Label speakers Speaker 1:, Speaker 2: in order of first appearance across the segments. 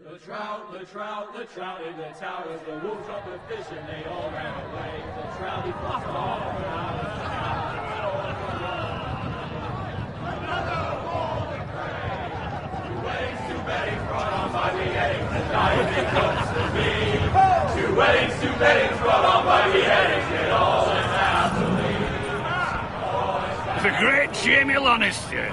Speaker 1: The trout in the towers, the wolves dropped the fish and they all ran away. The trout, he flopped all around. Another golden prey. Two weddings, two beddings brought on by the eggs, and diving comes to me. Two weddings, two beddings brought on by the eggs, get all in happily.
Speaker 2: The great Jamie Lannister,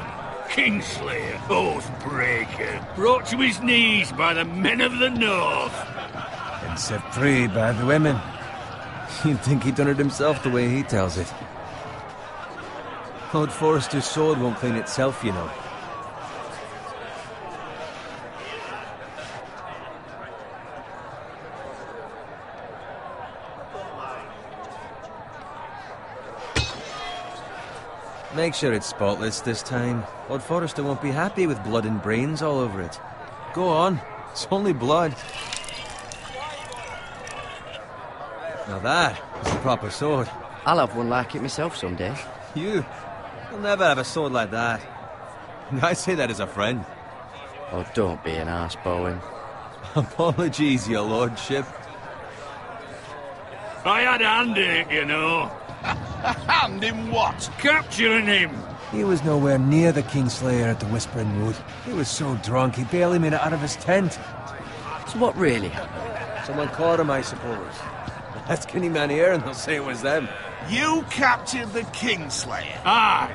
Speaker 2: Kingslayer, Oathbreaker, brought to his knees by the men of the North.
Speaker 3: And set free by the women. You'd think he'd done it himself the way he tells it. Lord Forrester's sword won't clean itself, you know. Make sure it's spotless this time. Lord Forrester won't be happy with blood and brains all over it. Go on. It's only blood. Now that is a proper sword.
Speaker 4: I'll have one like it myself someday.
Speaker 3: You'll never have a sword like that. I say that as a friend.
Speaker 4: Oh, don't be an arse, Bowen.
Speaker 3: Apologies, your lordship.
Speaker 2: I had a hand in it, you know.
Speaker 5: Hand in what?
Speaker 2: Capturing him.
Speaker 3: He was nowhere near the Kingslayer at the Whispering Wood. He was so drunk he barely made it out of his tent.
Speaker 4: So what really happened?
Speaker 3: Someone caught him, I suppose. Ask any man here and they'll say it was them.
Speaker 5: You captured the Kingslayer?
Speaker 2: Aye.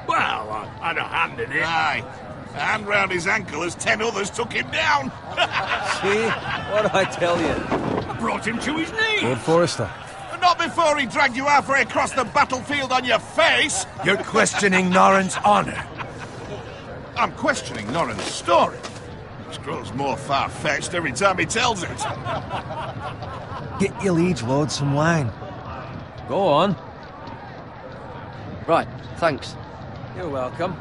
Speaker 2: Well, I had a hand in it.
Speaker 5: Aye. A hand round his ankle as 10 others took him down.
Speaker 3: See? What did I tell you?
Speaker 2: I brought him to his knees.
Speaker 3: Lord Forrester.
Speaker 5: Not before he dragged you halfway across the battlefield on your face.
Speaker 3: You're questioning Norrin's honor.
Speaker 5: I'm questioning Norrin's story. It grows more far-fetched every time he tells it.
Speaker 3: Get your liege lord some wine. Go on.
Speaker 4: Right, thanks.
Speaker 3: You're welcome.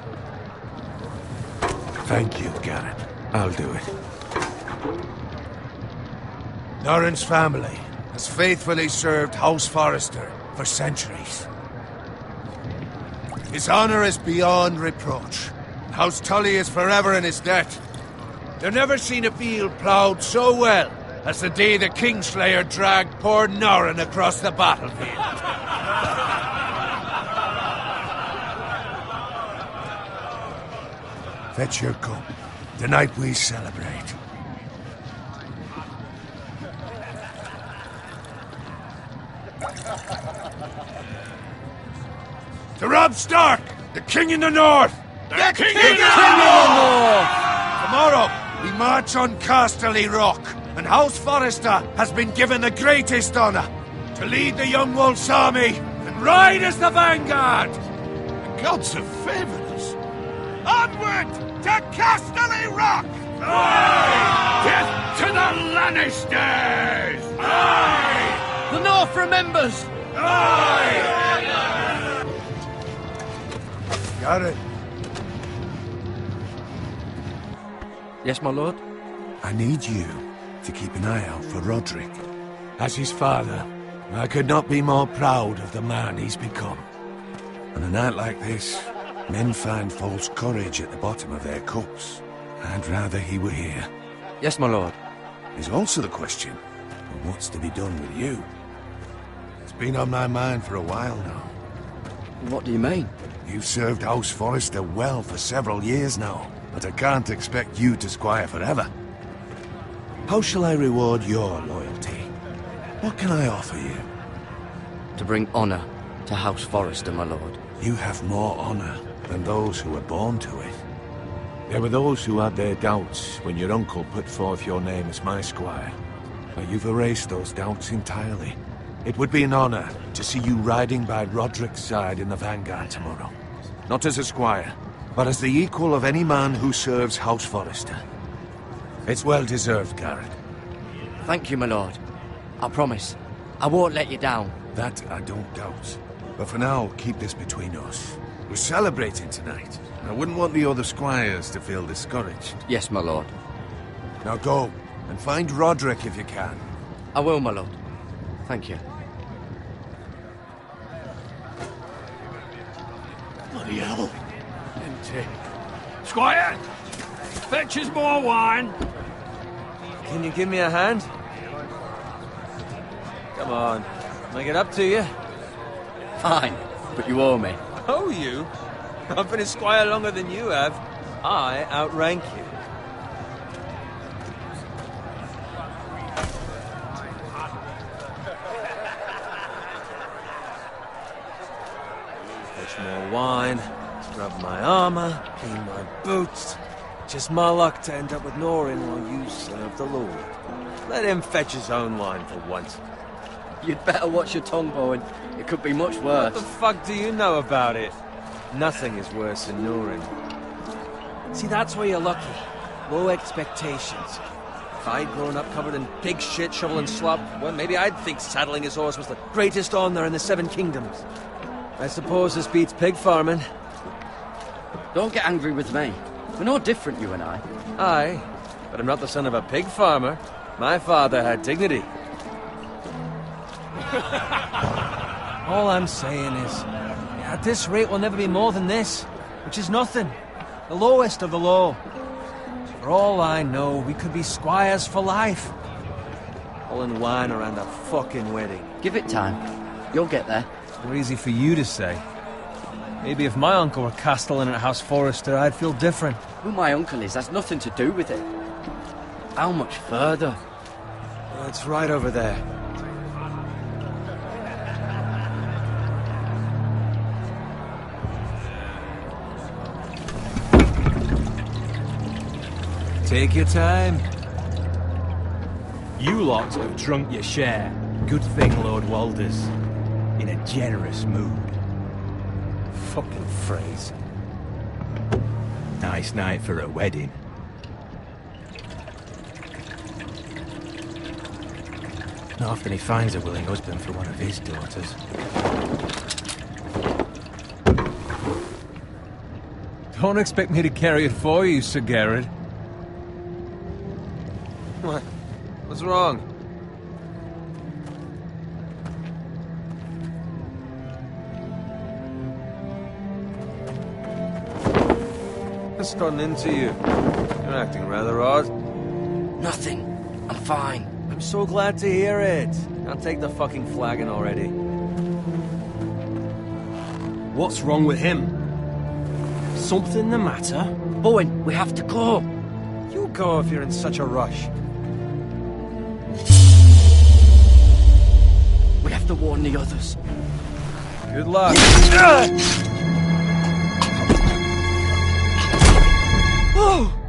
Speaker 6: Thank you, Garrett. I'll do it. Norrin's family has faithfully served House Forrester for centuries. His honor is beyond reproach. House Tully is forever in his debt. They've never seen a field ploughed so well as the day the Kingslayer dragged poor Norrin across the battlefield. Fetch your cup. Tonight we celebrate. To Robb Stark, the King in the North!
Speaker 5: The King
Speaker 6: in the North! Tomorrow, we march on Casterly Rock, and House Forrester has been given the greatest honor to lead the Young Wolf's army and ride as the vanguard!
Speaker 5: The gods have favored us. Onward to Casterly Rock!
Speaker 2: Aye! Death to the Lannisters!
Speaker 5: Aye!
Speaker 4: The North remembers!
Speaker 5: Aye!
Speaker 6: Got it.
Speaker 4: Yes, my lord?
Speaker 6: I need you to keep an eye out for Roderick. As his father, I could not be more proud of the man he's become. On a night like this, men find false courage at the bottom of their cups. I'd rather he were here.
Speaker 4: Yes, my lord.
Speaker 6: There's also the question of what's to be done with you. It's been on my mind for a while now.
Speaker 4: What do you mean?
Speaker 6: You've served House Forrester well for several years now, but I can't expect you to squire forever. How shall I reward your loyalty? What can I offer you?
Speaker 4: To bring honor to House Forrester, my lord.
Speaker 6: You have more honor than those who were born to it. There were those who had their doubts when your uncle put forth your name as my squire. But you've erased those doubts entirely. It would be an honor to see you riding by Roderick's side in the vanguard tomorrow. Not as a squire, but as the equal of any man who serves House Forrester. It's well deserved, Garrett.
Speaker 4: Thank you, my lord. I promise. I won't let you down.
Speaker 6: That I don't doubt. But for now, keep this between us. We're celebrating tonight. I wouldn't want the other squires to feel discouraged.
Speaker 4: Yes, my lord.
Speaker 6: Now go, and find Roderick if you can.
Speaker 4: I will, my lord. Thank you.
Speaker 5: Bloody hell.
Speaker 2: Empty. Squire! Fetch us more wine.
Speaker 3: Can you give me a hand? Come on. Make it up to you.
Speaker 4: Fine, but you owe me.
Speaker 3: Oh, you? I've been a squire longer than you have. I outrank you. Fetch more wine, scrub my armor, clean my boots. Just my luck to end up with Norin while you serve the Lord. Let him fetch his own wine for once.
Speaker 4: You'd better watch your tongue, Bowen. It could be much worse.
Speaker 3: What the fuck do you know about it? Nothing is worse than Norin. See, that's where you're lucky. Low expectations. If I'd grown up covered in pig shit, shovel and slop, well, maybe I'd think saddling his horse was the greatest honour in the Seven Kingdoms. I suppose this beats pig farming.
Speaker 4: Don't get angry with me. We're no different, you and I.
Speaker 3: Aye, but I'm not the son of a pig farmer. My father had dignity. All I'm saying is, at this rate we'll never be more than this, which is nothing. The lowest of the low. For all I know, we could be squires for life. Pulling wine around a fucking wedding.
Speaker 4: Give it time. You'll get there.
Speaker 3: More easy for you to say. Maybe if my uncle were castellan at House Forrester, I'd feel different.
Speaker 4: Who my uncle is has nothing to do with it. How much further?
Speaker 3: Oh, it's right over there. Take your time.
Speaker 7: You lot have drunk your share. Good thing Lord Walder's in a generous mood.
Speaker 3: Fucking phrase.
Speaker 7: Nice night for a wedding. Not often he finds a willing husband for one of his daughters.
Speaker 3: Don't expect me to carry it for you, Sir Garrett. What? What's wrong? What's gotten into you? You're acting rather odd.
Speaker 4: Nothing. I'm fine.
Speaker 3: I'm so glad to hear it. I'll take the fucking flagon already.
Speaker 7: What's wrong with him? Something the matter?
Speaker 4: Bowen, we have to go.
Speaker 3: You go if you're in such a rush.
Speaker 4: We have to warn the others.
Speaker 3: Good luck.
Speaker 4: Oh!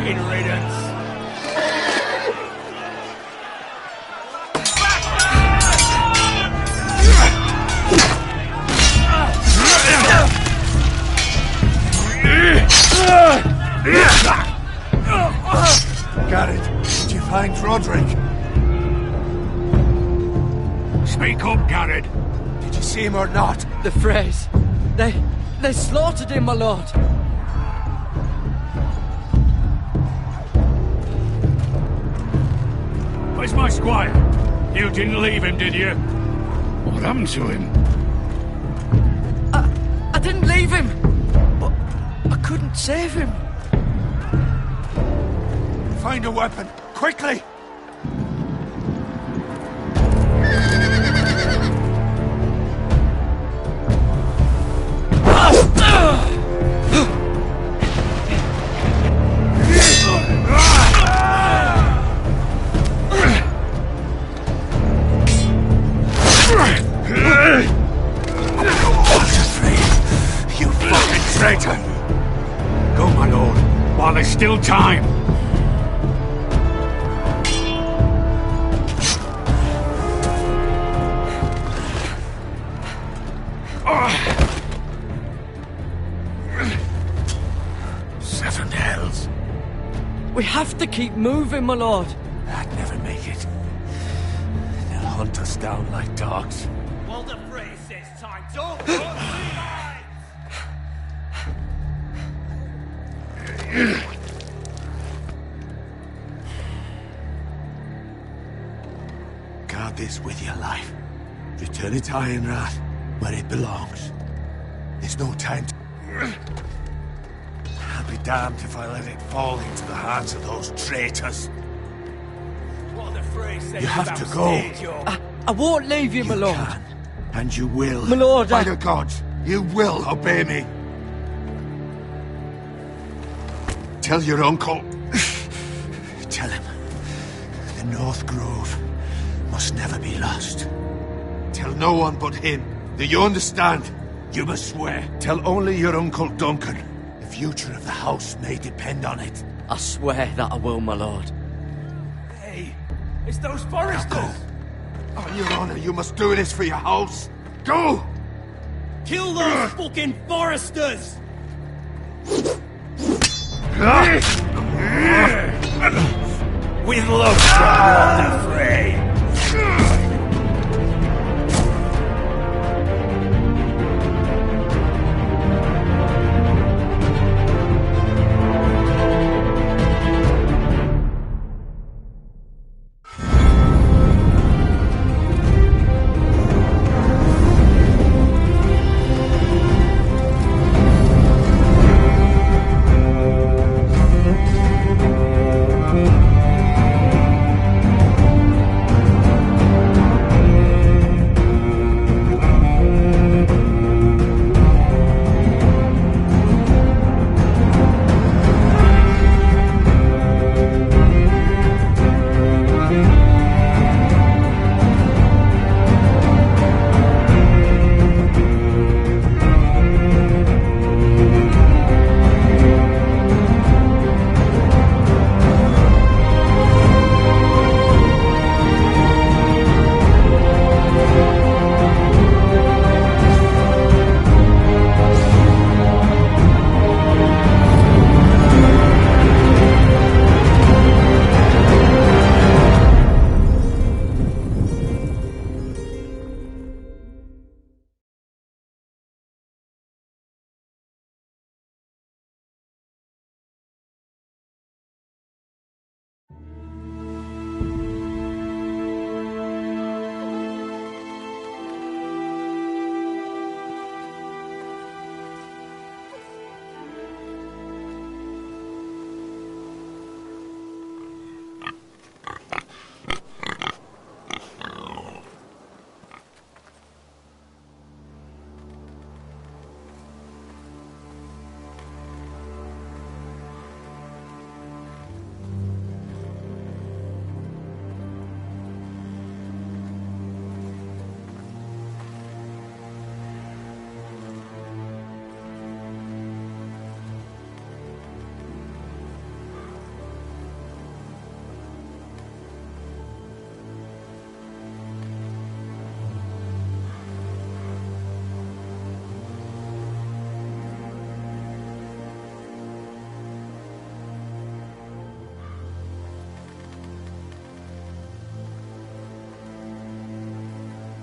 Speaker 2: fucking riddance.
Speaker 5: Garrett, did you find Roderick?
Speaker 2: Speak up, Garrett.
Speaker 5: Did you see him or not?
Speaker 4: The phrase. They slaughtered him, my lord.
Speaker 2: Where's my squire? You didn't leave him, did you? What happened to him?
Speaker 4: I didn't leave him, but I couldn't save him.
Speaker 5: Find a weapon, quickly! You fucking traitor!
Speaker 2: Go, my lord, while there's still time.
Speaker 5: Seven hells.
Speaker 4: We have to keep moving, my lord.
Speaker 5: I'd never make it. They'll hunt us down like dogs.
Speaker 1: Well, the phrase says time. Don't cross the line!
Speaker 5: Guard this with your life. Return it to Ironrath, where it belongs. There's no time to... I'll be damned if I let it fall into the hands of those traitors.
Speaker 1: What the phrase says
Speaker 5: You have
Speaker 1: about
Speaker 5: to go.
Speaker 1: stage, you're-
Speaker 4: I won't leave you, my
Speaker 5: You
Speaker 4: lord.
Speaker 5: can, and you will.
Speaker 4: My lord,
Speaker 5: By
Speaker 4: I-
Speaker 5: the gods, you will obey me. Tell your uncle. Tell him. The North Grove must never be lost. Tell no one but him. Do you understand? You must swear. Tell only your Uncle Duncan. The future of the house may depend on it.
Speaker 4: I swear that I will, my lord.
Speaker 1: Hey, it's those foresters!
Speaker 5: Go. On your honor, you must do this for your house. Go!
Speaker 1: Kill those fucking foresters! With love, not afraid.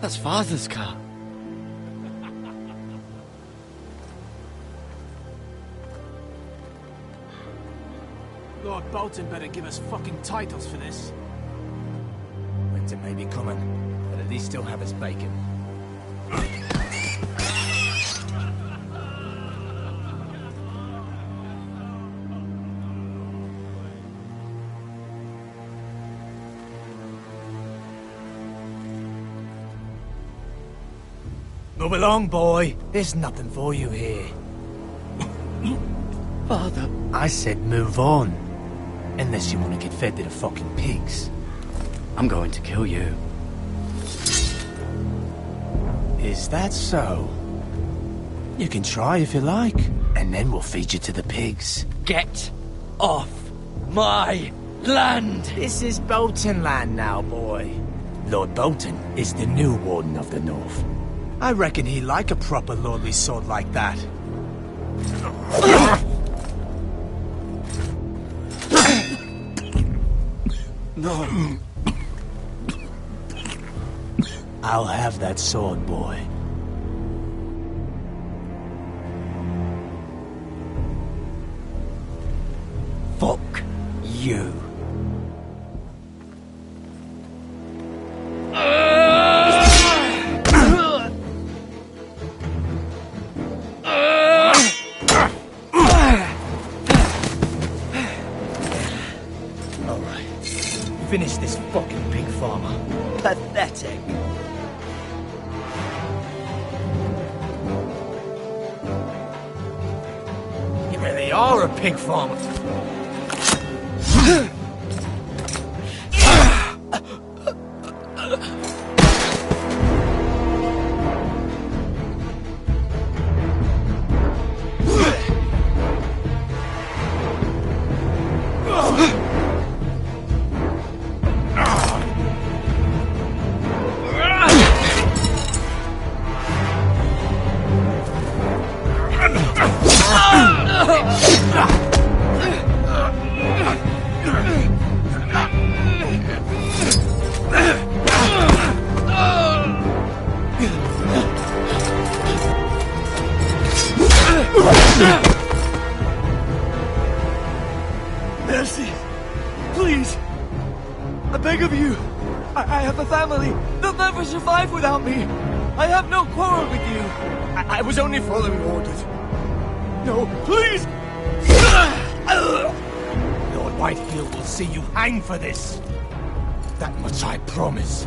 Speaker 4: That's Father's car.
Speaker 7: Lord Bolton better give us fucking titles for this.
Speaker 8: Winter may be coming, but at least still have his bacon. Move along, boy. There's nothing for you here.
Speaker 4: Father.
Speaker 8: I said move on. Unless you want to get fed to the fucking pigs.
Speaker 4: I'm going to kill you.
Speaker 8: Is that so? You can try if you like, and then we'll feed you to the pigs.
Speaker 4: Get off my land!
Speaker 8: This is Bolton land now, boy. Lord Bolton is the new Warden of the North. I reckon he'd like a proper lordly sword like that.
Speaker 4: No.
Speaker 8: I'll have that sword, boy.
Speaker 4: Fuck you.
Speaker 8: Finish this fucking pig farmer.
Speaker 4: Pathetic.
Speaker 8: You really are a pig farmer.
Speaker 9: Mercy! Please! I beg of you! I have a family! They'll never survive without me! I have no quarrel with you! I was only following orders. No, please!
Speaker 8: Lord Whitefield will see you hang for this. That much I promise.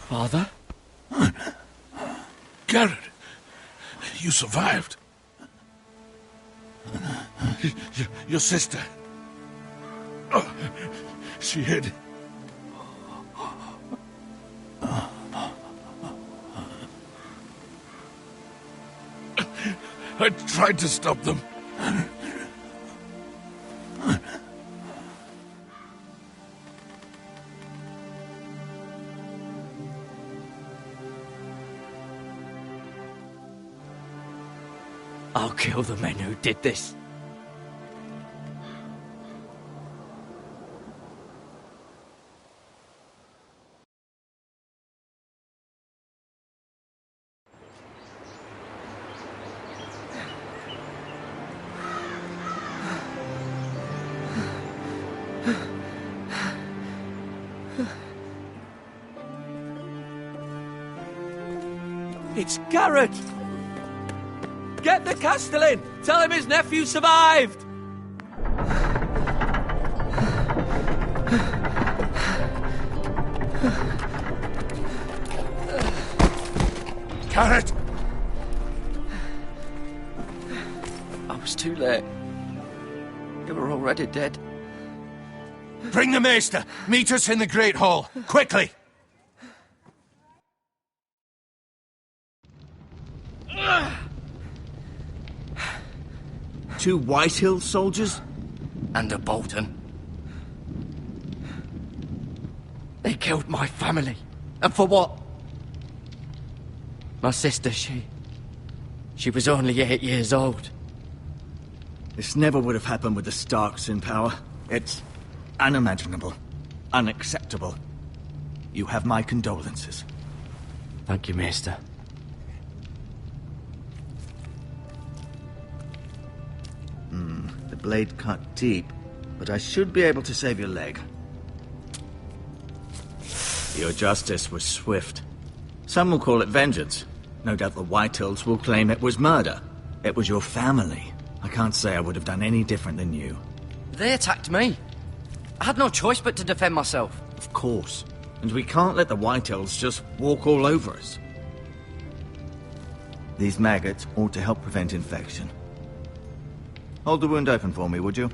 Speaker 4: Father?
Speaker 6: Garrett, you survived. Your sister. Oh, she hid. I tried to stop them.
Speaker 4: I'll kill the men who did this.
Speaker 3: It's Garrett! Get the Castellan! Tell him his nephew survived!
Speaker 6: Garrett!
Speaker 4: I was too late. They were already dead.
Speaker 5: Bring the Maester! Meet us in the Great Hall! Quickly!
Speaker 9: Two Whitehill soldiers?
Speaker 4: And a Bolton. They killed my family. And for what? My sister, she She was only 8 years old.
Speaker 8: This never would have happened with the Starks in power. It's unimaginable. Unacceptable. You have my condolences.
Speaker 4: Thank you, Maester.
Speaker 8: The blade cut deep, but I should be able to save your leg. Your justice was swift. Some will call it vengeance. No doubt the Whitehills will claim it was murder. It was your family. I can't say I would have done any different than you.
Speaker 4: They attacked me. I had no choice but to defend myself.
Speaker 8: Of course. And we can't let the Whitehills just walk all over us. These maggots ought to help prevent infection. Hold the wound open for me, would you?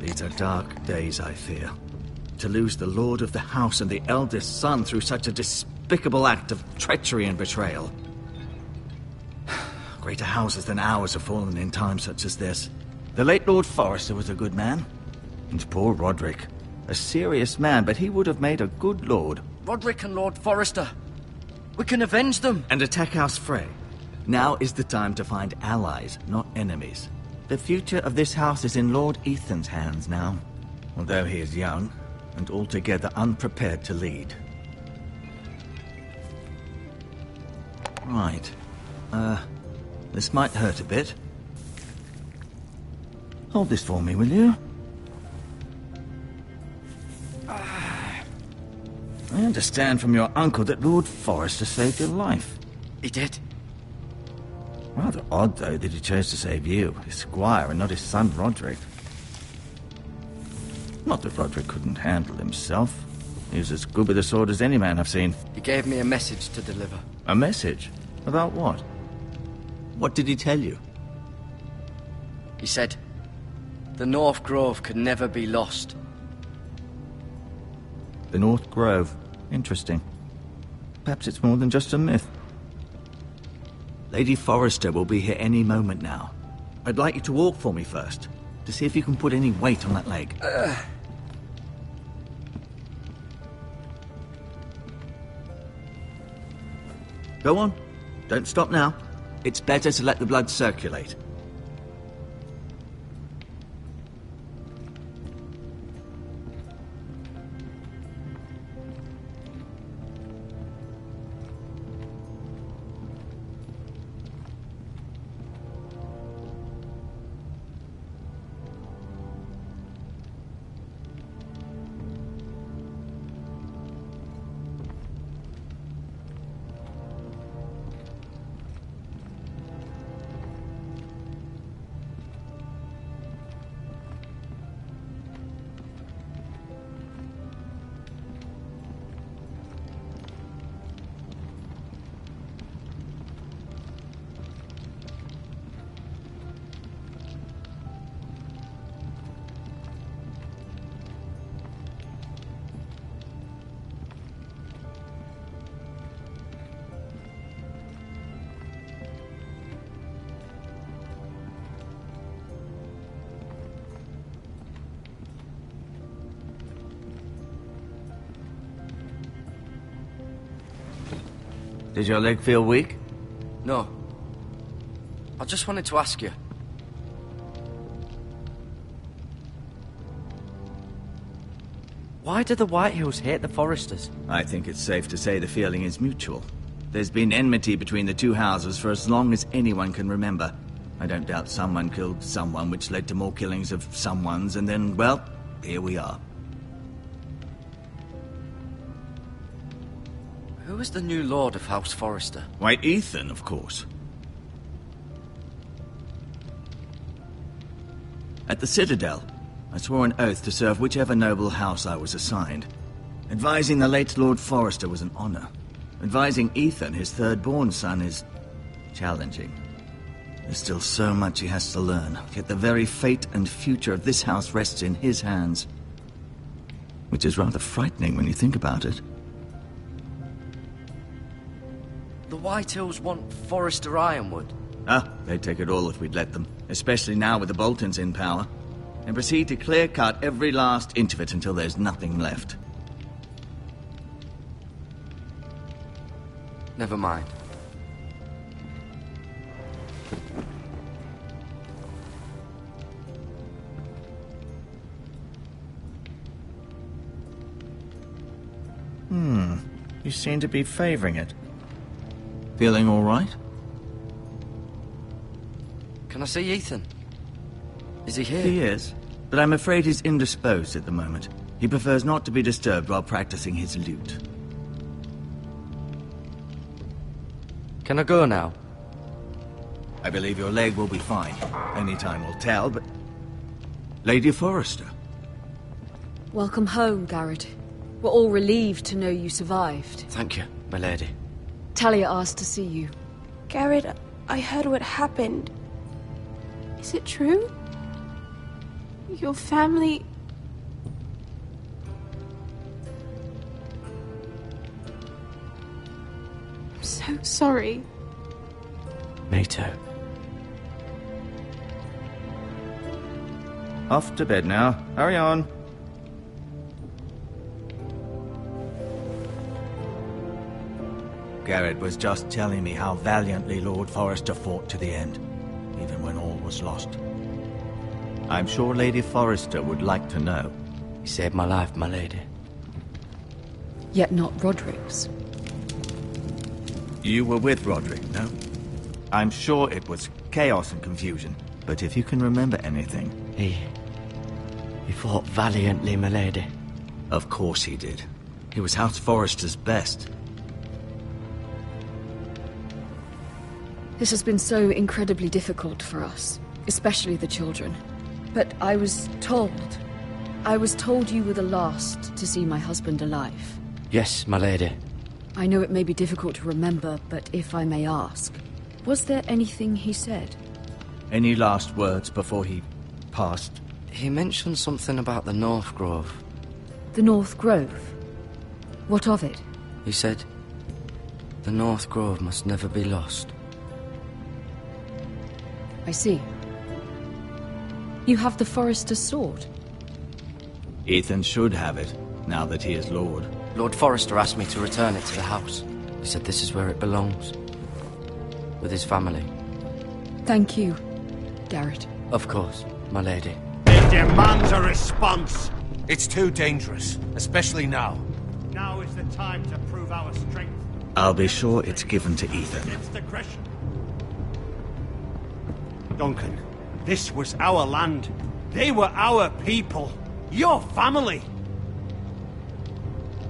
Speaker 8: These are dark days, I fear. To lose the lord of the house and the eldest son through such a despicable act of treachery and betrayal. Greater houses than ours have fallen in times such as this. The late Lord Forrester was a good man. And poor Roderick. A serious man, but he would have made a good lord.
Speaker 4: Roderick and Lord Forrester. We can avenge them.
Speaker 8: And attack House Frey. Now is the time to find allies, not enemies. The future of this house is in Lord Ethan's hands now. Although he is young, and altogether unprepared to lead. Right. This might hurt a bit. Hold this for me, will you? I understand from your uncle that Lord Forrester saved your life.
Speaker 4: He did.
Speaker 8: Rather odd, though, that he chose to save you, his squire, and not his son Roderick. Not that Roderick couldn't handle himself. He was as good with a sword as any man I've seen.
Speaker 4: He gave me a message to deliver.
Speaker 8: A message? About what? What did he tell you?
Speaker 4: He said, the North Grove could never be lost.
Speaker 8: The North Grove. Interesting. Perhaps it's more than just a myth. Lady Forrester will be here any moment now. I'd like you to walk for me first, to see if you can put any weight on that leg. Go on. Don't stop now. It's better to let the blood circulate. Does your leg feel weak?
Speaker 4: No. I just wanted to ask you. Why do the Whitehills hate the Forresters?
Speaker 8: I think it's safe to say the feeling is mutual. There's been enmity between the two houses for as long as anyone can remember. I don't doubt someone killed someone, which led to more killings of someones, and then, well, here we are.
Speaker 4: Who is the new Lord of House Forrester?
Speaker 8: Why, Ethan, of course. At the Citadel, I swore an oath to serve whichever noble house I was assigned. Advising the late Lord Forrester was an honor. Advising Ethan, his third-born son, is challenging. There's still so much he has to learn, yet the very fate and future of this house rests in his hands. Which is rather frightening when you think about it.
Speaker 4: The Whitehills want Forrester Ironwood.
Speaker 8: Ah, they'd take it all if we'd let them. Especially now with the Boltons in power. And proceed to clear-cut every last inch of it until there's nothing left.
Speaker 4: Never mind.
Speaker 8: You seem to be favoring it. Feeling all right?
Speaker 4: Can I see Ethan? Is he here?
Speaker 8: He is, but I'm afraid he's indisposed at the moment. He prefers not to be disturbed while practicing his lute.
Speaker 4: Can I go now?
Speaker 8: I believe your leg will be fine. Only time will tell, but... Lady Forrester.
Speaker 10: Welcome home, Garrett. We're all relieved to know you survived.
Speaker 4: Thank you, my lady.
Speaker 10: Talia asked to see you.
Speaker 11: Garrett, I heard what happened. Is it true? Your family... I'm so sorry.
Speaker 4: Me too.
Speaker 8: Off to bed now. Hurry on. Garrett was just telling me how valiantly Lord Forrester fought to the end, even when all was lost. I'm sure Lady Forrester would like to know.
Speaker 4: He saved my life, my lady.
Speaker 10: Yet not Roderick's.
Speaker 8: You were with Roderick, no? I'm sure it was chaos and confusion, but if you can remember anything...
Speaker 4: He fought valiantly, my lady.
Speaker 8: Of course he did. He was House Forrester's best.
Speaker 10: This has been so incredibly difficult for us, especially the children. But I was told you were the last to see my husband alive.
Speaker 4: Yes, my lady.
Speaker 10: I know it may be difficult to remember, but if I may ask, was there anything he said?
Speaker 8: Any last words before he passed?
Speaker 4: He mentioned something about the North Grove.
Speaker 10: The North Grove? What of it?
Speaker 4: He said, the North Grove must never be lost.
Speaker 10: I see. You have the Forrester's sword.
Speaker 8: Ethan should have it, now that he is Lord.
Speaker 4: Lord Forrester asked me to return it to the house. He said this is where it belongs. With his family.
Speaker 10: Thank you, Garrett.
Speaker 4: Of course, my lady.
Speaker 5: It demands a response. It's too dangerous, especially now.
Speaker 12: Now is the time to prove our strength.
Speaker 8: I'll be sure it's given to Ethan.
Speaker 12: Against aggression. Duncan, this was our land. They were our people. Your family.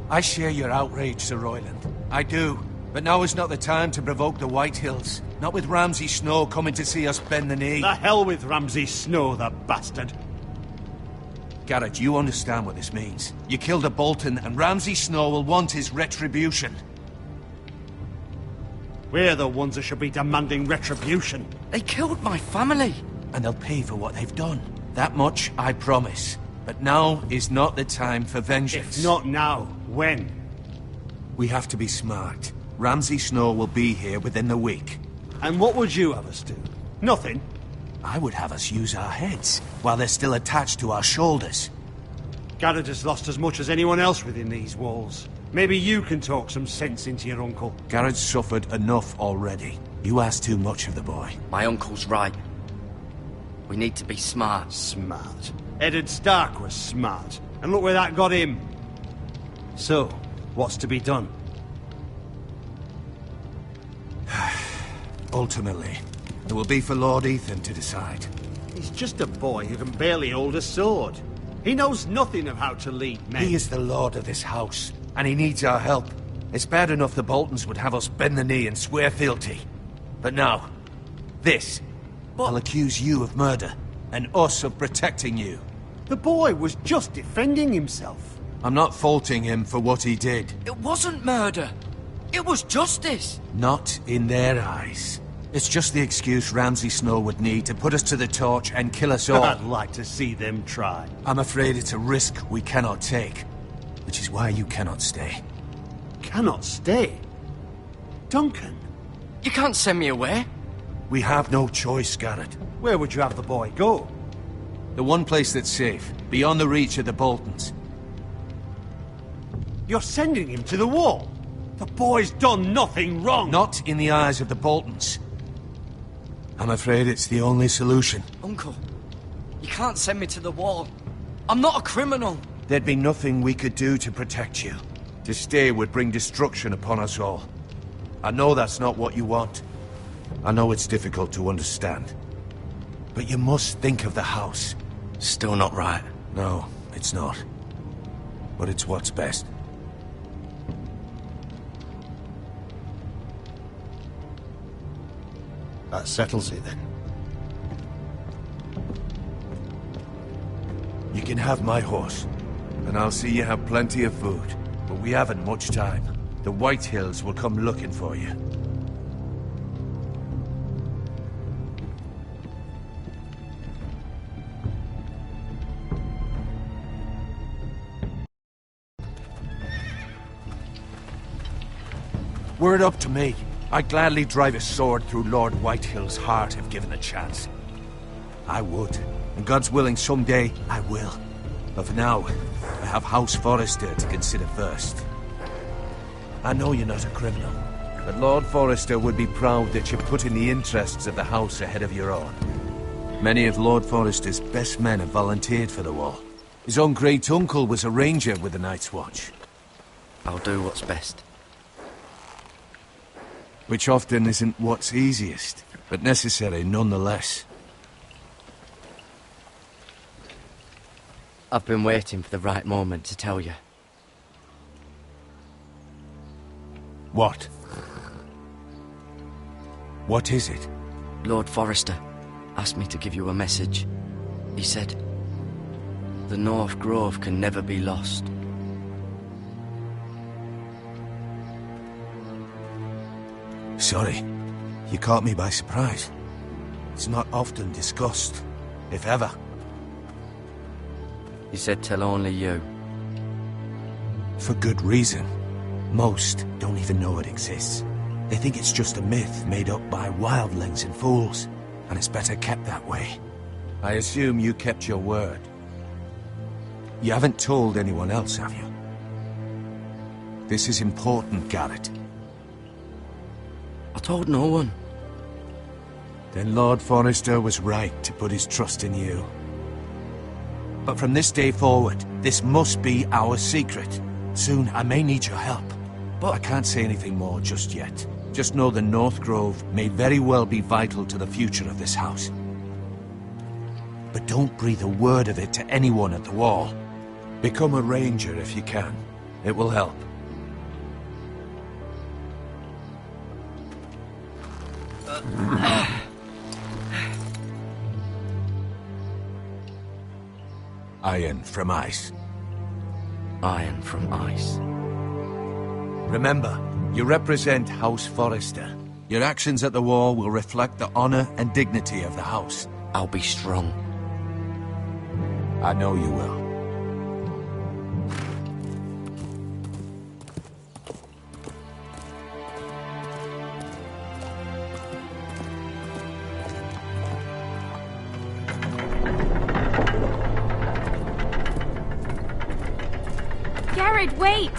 Speaker 5: I share your outrage, Sir Royland. I do. But now is not the time to provoke the Whitehills. Not with Ramsay Snow coming to see us bend the knee.
Speaker 12: The hell with Ramsay Snow, the bastard.
Speaker 5: Garrett, you understand what this means. You killed a Bolton, and Ramsay Snow will want his retribution.
Speaker 12: We're the ones that should be demanding retribution.
Speaker 4: They killed my family.
Speaker 5: And they'll pay for what they've done. That much I promise. But now is not the time for vengeance.
Speaker 12: If not now, when?
Speaker 5: We have to be smart. Ramsay Snow will be here within the week.
Speaker 12: And what would you have us do? Nothing.
Speaker 5: I would have us use our heads, while they're still attached to our shoulders.
Speaker 12: Garrett has lost as much as anyone else within these walls. Maybe you can talk some sense into your uncle.
Speaker 5: Garrett's suffered enough already. You ask too much of the boy.
Speaker 4: My uncle's right. We need to be smart.
Speaker 12: Smart. Eddard Stark was smart. And look where that got him. So, what's to be done?
Speaker 5: Ultimately, it will be for Lord Ethan to decide.
Speaker 12: He's just a boy who can barely hold a sword. He knows nothing of how to lead men.
Speaker 5: He is the lord of this house, and he needs our help. It's bad enough the Boltons would have us bend the knee and swear fealty. But now, this. I'll accuse you of murder, and us of protecting you.
Speaker 12: The boy was just defending himself.
Speaker 5: I'm not faulting him for what he did.
Speaker 4: It wasn't murder. It was justice.
Speaker 5: Not in their eyes. It's just the excuse Ramsay Snow would need to put us to the torch and kill us all.
Speaker 12: I'd like to see them try.
Speaker 5: I'm afraid it's a risk we cannot take, which is why you cannot stay.
Speaker 12: Cannot stay? Duncan,
Speaker 4: You can't send me away.
Speaker 6: We have no choice, Garrett.
Speaker 12: Where would you have the boy go?
Speaker 6: The one place that's safe, beyond the reach of the Boltons.
Speaker 12: You're sending him to the wall? The boy's done nothing wrong!
Speaker 6: Not in the eyes of the Boltons. I'm afraid it's the only solution.
Speaker 4: Uncle, you can't send me to the wall. I'm not a criminal.
Speaker 6: There'd be nothing we could do to protect you. To stay would bring destruction upon us all. I know that's not what you want. I know it's difficult to understand. But you must think of the house.
Speaker 4: Still not right.
Speaker 6: No, it's not. But it's what's best.
Speaker 12: That settles it then.
Speaker 6: You can have my horse, and I'll see you have plenty of food. But we haven't much time. The White Hills will come looking for you. Were it up to me, I'd gladly drive a sword through Lord Whitehill's heart if given a chance. I would, and God's willing someday I will. But for now, I have House Forrester to consider first. I know you're not a criminal, but Lord Forrester would be proud that you're putting the interests of the house ahead of your own. Many of Lord Forrester's best men have volunteered for the wall. His own great-uncle was a ranger with the Night's Watch.
Speaker 4: I'll do what's best.
Speaker 6: Which often isn't what's easiest, but necessary nonetheless.
Speaker 4: I've been waiting for the right moment to tell you.
Speaker 6: What? What is it?
Speaker 4: Lord Forrester asked me to give you a message. He said, the North Grove can never be lost.
Speaker 6: Sorry, you caught me by surprise. It's not often discussed, if ever.
Speaker 4: He said tell only you.
Speaker 6: For good reason. Most don't even know it exists. They think it's just a myth made up by wildlings and fools, and it's better kept that way. I assume you kept your word. You haven't told anyone else, have you? This is important, Garrett.
Speaker 4: I told no one.
Speaker 6: Then Lord Forrester was right to put his trust in you. But from this day forward, this must be our secret. Soon I may need your help. But I can't say anything more just yet. Just know the North Grove may very well be vital to the future of this house. But don't breathe a word of it to anyone at the wall. Become a ranger if you can. It will help. Iron from ice.
Speaker 4: Iron from ice.
Speaker 6: Remember, you represent House Forrester. Your actions at the war will reflect the honor and dignity of the house.
Speaker 4: I'll be strong.
Speaker 6: I know you will.
Speaker 11: Garrett, wait!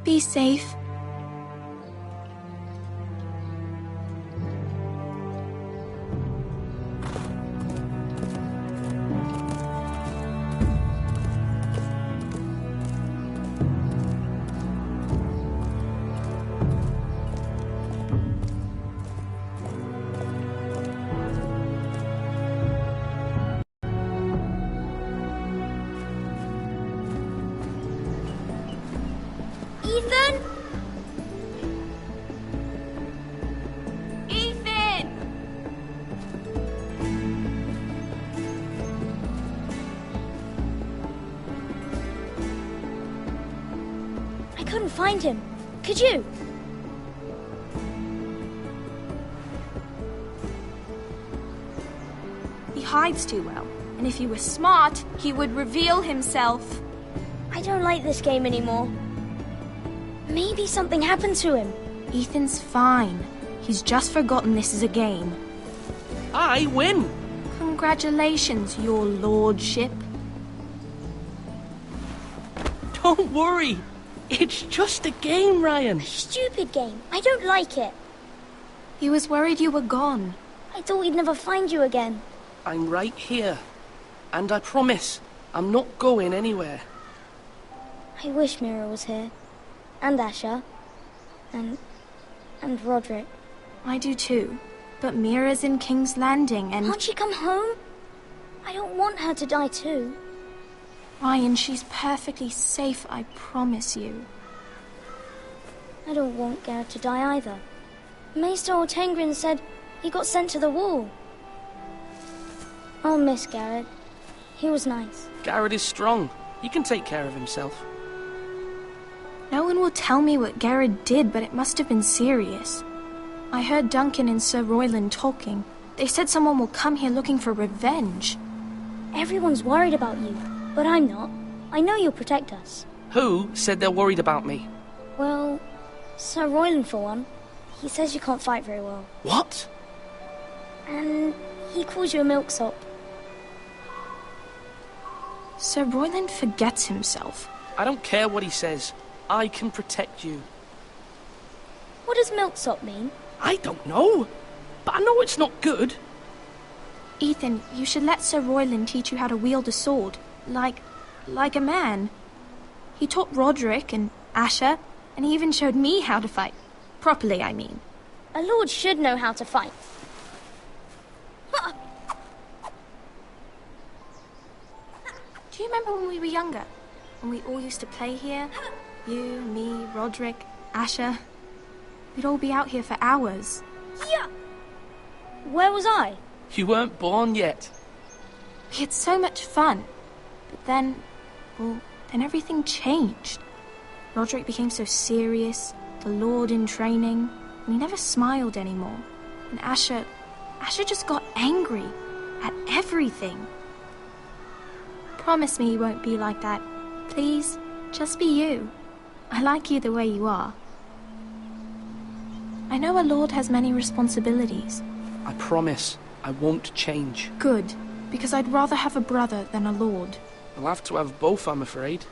Speaker 11: Be safe. Ethan? Ethan!
Speaker 13: I couldn't find him. Could you?
Speaker 11: hides too well. And if he were smart, he would reveal himself.
Speaker 13: I don't like this game anymore. Maybe something happened to him.
Speaker 11: Ethan's fine. He's just forgotten this is a game.
Speaker 14: I win!
Speaker 11: Congratulations, your lordship.
Speaker 14: Don't worry. It's just a game, Ryan.
Speaker 13: Stupid game. I don't like it.
Speaker 11: He was worried you were gone.
Speaker 13: I thought we'd never find you again.
Speaker 14: I'm right here. And I promise, I'm not going anywhere.
Speaker 13: I wish Mira was here. And Asher. And Roderick.
Speaker 11: I do too. But Mira's in King's Landing and...
Speaker 13: Can't she come home? I don't want her to die too.
Speaker 11: Ryan, she's perfectly safe, I promise you.
Speaker 13: I don't want Garrett to die either. Maester Ortengrin said he got sent to the wall. I'll miss Garrett. He was nice.
Speaker 14: Garrett is strong. He can take care of himself.
Speaker 11: No one will tell me what Garrett did, but it must have been serious. I heard Duncan and Sir Royland talking. They said someone will come here looking for revenge.
Speaker 13: Everyone's worried about you, but I'm not. I know you'll protect us.
Speaker 14: Who said they're worried about me?
Speaker 13: Well, Sir Royland for one. He says you can't fight very well.
Speaker 14: What?
Speaker 13: And he calls you a milksop.
Speaker 11: Sir Royland forgets himself.
Speaker 14: I don't care what he says. I can protect you.
Speaker 13: What does milksop mean?
Speaker 14: I don't know. But I know it's not good.
Speaker 11: Ethan, you should let Sir Royland teach you how to wield a sword. Like a man. He taught Roderick and Asher, and he even showed me how to fight. Properly, I mean.
Speaker 13: A lord should know how to fight.
Speaker 11: Do you remember when we were younger? When we all used to play here? You, me, Roderick, Asher. We'd all be out here for hours.
Speaker 13: Yeah. Where was I?
Speaker 14: You weren't born yet.
Speaker 11: We had so much fun. But then everything changed. Roderick became so serious, the Lord in training, and he never smiled anymore. And Asher just got angry at everything. Promise me you won't be like that. Please, just be you. I like you the way you are. I know a lord has many responsibilities.
Speaker 14: I promise I won't change.
Speaker 11: Good, because I'd rather have a brother than a lord.
Speaker 14: I'll have to have both, I'm afraid.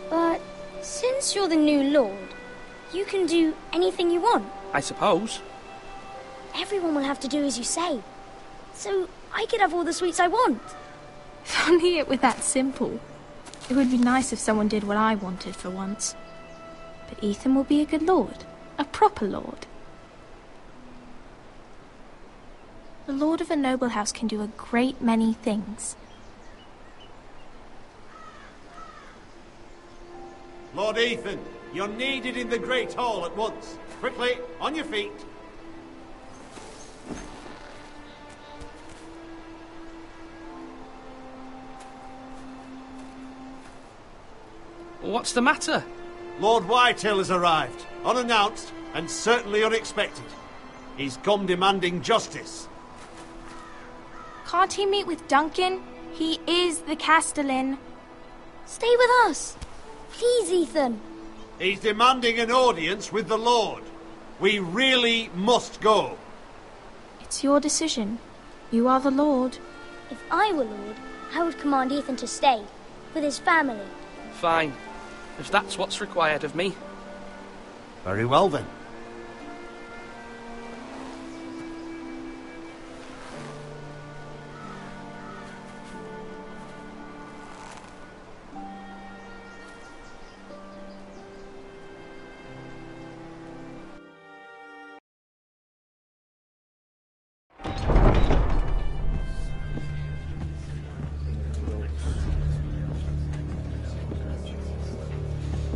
Speaker 13: But since you're the new lord, you can do anything you want.
Speaker 14: I suppose.
Speaker 13: Everyone will have to do as you say. So I could have all the sweets I want.
Speaker 11: If only it were that simple. It would be nice if someone did what I wanted for once. But Ethan will be a good lord. A proper lord. The lord of a noble house can do a great many things.
Speaker 12: Lord Ethan, you're needed in the Great Hall at once. Quickly, on your feet.
Speaker 14: What's the matter?
Speaker 12: Lord Whitehill has arrived, unannounced and certainly unexpected. He's come demanding justice.
Speaker 11: Can't he meet with Duncan? He is the Castellan.
Speaker 13: Stay with us. Please, Ethan.
Speaker 12: He's demanding an audience with the Lord. We really must go.
Speaker 11: It's your decision. You are the Lord.
Speaker 13: If I were Lord, I would command Ethan to stay, with his family.
Speaker 14: Fine. If that's what's required of me.
Speaker 12: Very well, then.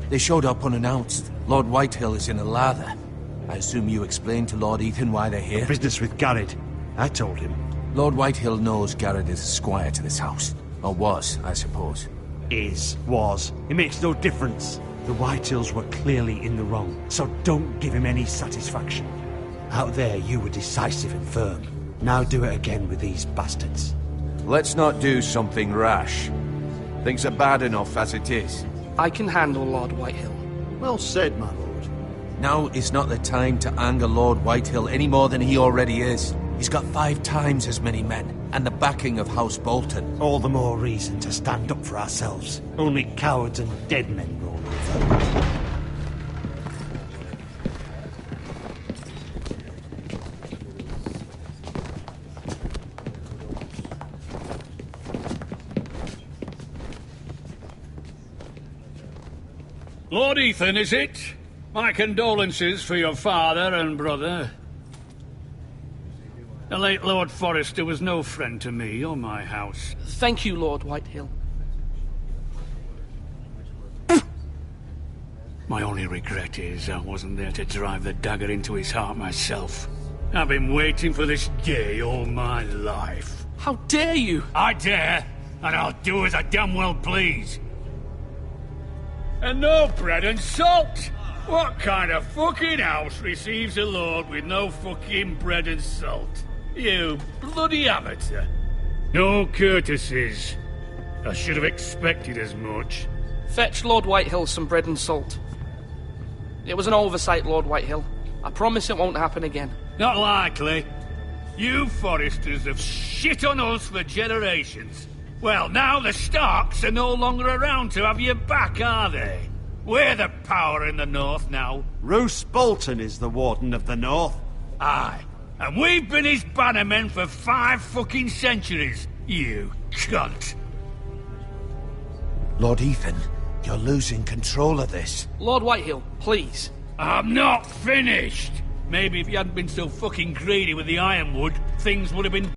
Speaker 6: They showed up unannounced. Lord Whitehill is in a lather. I assume you explained to Lord Ethan why they're here?
Speaker 12: Business with Garrett. I told him.
Speaker 6: Lord Whitehill knows Garrett is a squire to this house. Or was, I suppose.
Speaker 12: Was. It makes no difference. The Whitehills were clearly in the wrong, so don't give him any satisfaction. Out there, you were decisive and firm. Now do it again with these bastards.
Speaker 6: Let's not do something rash. Things are bad enough as it is.
Speaker 14: I can handle Lord Whitehill.
Speaker 12: Well said, my lord.
Speaker 3: Now is not the time to anger Lord Whitehill any more than he already is. He's got 5 times as many men, and the backing of House Bolton.
Speaker 12: All the more reason to stand up for ourselves. Only cowards and dead men roll over.
Speaker 2: Lord Ethan, is it? My condolences for your father and brother. The late Lord Forrester was no friend to me or my house.
Speaker 14: Thank you, Lord Whitehill.
Speaker 2: My only regret is I wasn't there to drive the dagger into his heart myself. I've been waiting for this day all my life.
Speaker 14: How dare you?
Speaker 2: I dare, and I'll do as I damn well please. And no bread and salt! What kind of fucking house receives a lord with no fucking bread and salt? You bloody amateur. No courtesies. I should have expected as much.
Speaker 14: Fetch Lord Whitehill some bread and salt. It was an oversight, Lord Whitehill. I promise it won't happen again.
Speaker 2: Not likely. You Forresters have shit on us for generations. Well, now the Starks are no longer around to have your back, are they? We're the power in the north now.
Speaker 12: Roose Bolton is the Warden of the North.
Speaker 2: Aye. And we've been his bannermen for 5 fucking centuries, you cunt.
Speaker 5: Lord Ethan, you're losing control of this.
Speaker 14: Lord Whitehill, please.
Speaker 2: I'm not finished. Maybe if you hadn't been so fucking greedy with the ironwood, things would have been